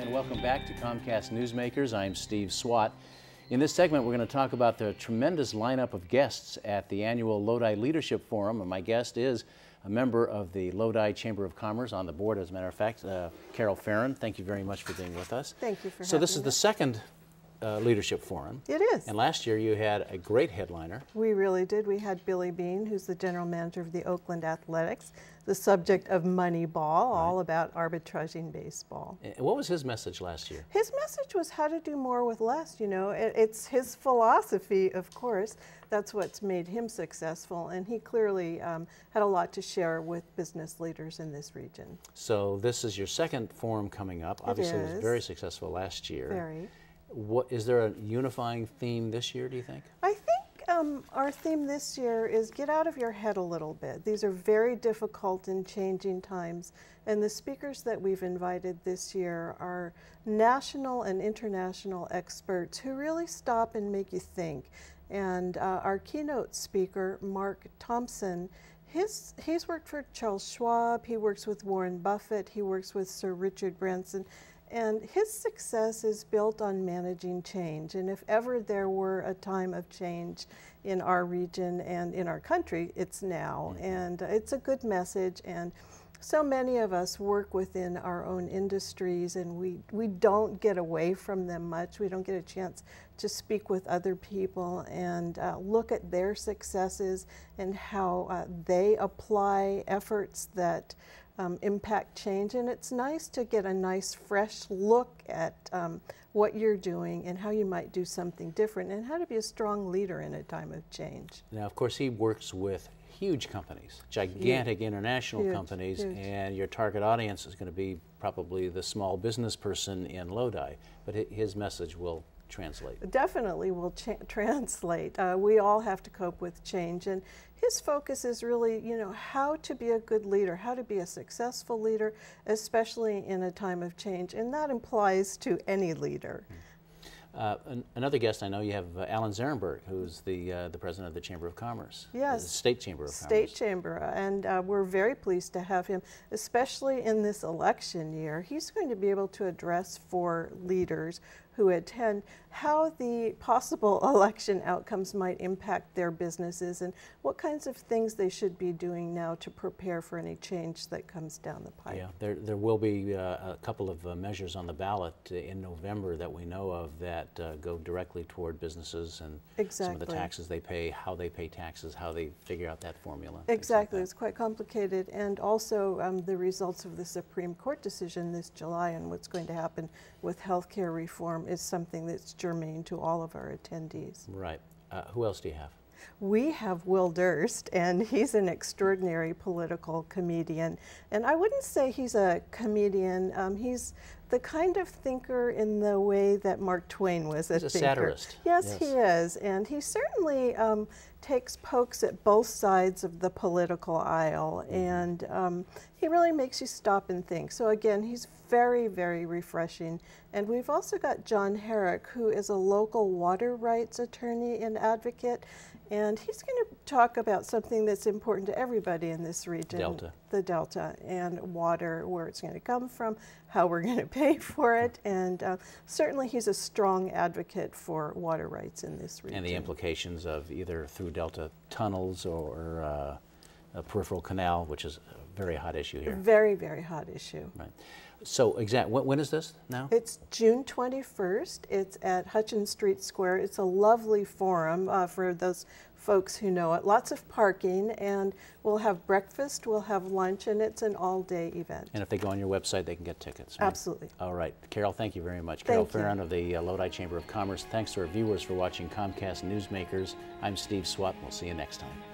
and welcome back to Comcast Newsmakers. I'm Steve Swat. In this segment, we're going to talk about the tremendous lineup of guests at the annual Lodi Leadership Forum, and my guest is a member of the Lodi Chamber of Commerce, on the board, as a matter of fact, Carol Farron. Thank you very much for being with us. Thank you for having me. So this is the second Leadership Forum. It is. And last year you had a great headliner. We really did. We had Billy Beane, who's the general manager of the Oakland Athletics, the subject of Moneyball, all about arbitraging baseball. And what was his message last year? His message was how to do more with less. You know, it's his philosophy, of course. That's what's made him successful, and he clearly had a lot to share with business leaders in this region. So this is your second forum coming up. Obviously, it was very successful last year. Very. Is there a unifying theme this year, do you think? I think our theme this year is get out of your head a little bit. These are very difficult and changing times, and the speakers that we've invited this year are national and international experts who really stop and make you think. And our keynote speaker, Mark Thompson, he's worked for Charles Schwab, he works with Warren Buffett, he works with Sir Richard Branson, and his success is built on managing change. And if ever there were a time of change in our region and in our country, it's now. And it's a good message. And so many of us work within our own industries, and we don't get away from them much. We don't get a chance to speak with other people and look at their successes and how they apply efforts that impact change. And it's nice to get a nice fresh look at what you're doing and how you might do something different and how to be a strong leader in a time of change. Now, of course, he works with huge companies, gigantic international companies, and your target audience is going to be probably the small business person in Lodi, but his message will translate. Definitely will translate. We all have to cope with change, and his focus is really, you know, how to be a good leader, how to be a successful leader, especially in a time of change, and that applies to any leader. Another guest I know, you have Alan Zarenberg, who's the president of the Chamber of Commerce. Yes. The State Chamber of Commerce. State Chamber, and we're very pleased to have him, especially in this election year. He's going to be able to address for leaders who attend how the possible election outcomes might impact their businesses and what kinds of things they should be doing now to prepare for any change that comes down the pipe. Yeah, there will be a couple of measures on the ballot in November that we know of that go directly toward businesses and some of the taxes they pay, how they pay taxes, how they figure out that formula. Exactly, it's quite complicated, and also the results of the Supreme Court decision this July and what's going to happen with healthcare reform is something that's germane to all of our attendees. Right. Who else do you have? We have Will Durst, and he's an extraordinary political comedian. And I wouldn't say he's a comedian. He's the kind of thinker in the way that Mark Twain was a thinker. He's a satirist. Yes, he is. And he certainly takes pokes at both sides of the political aisle. And he really makes you stop and think. So again, he's very, very refreshing. And we've also got John Herrick, who is a local water rights attorney and advocate. And he's going to talk about something that's important to everybody in this region. Delta. The Delta and water, where it's going to come from, how we're going to pay for it. And certainly he's a strong advocate for water rights in this region. And the implications of either through Delta tunnels or a peripheral canal, which is a very hot issue here. Very, very hot issue. Right. So when is this now? It's June 21st. It's at Hutchins Street Square. It's a lovely forum for those folks who know it. Lots of parking, and we'll have breakfast, we'll have lunch, and it's an all-day event. And if they go on your website, they can get tickets, right? Absolutely. All right. Carol, thank you very much. Carol Farron of the Lodi Chamber of Commerce. Thanks to our viewers for watching Comcast Newsmakers. I'm Steve Swat. We'll see you next time.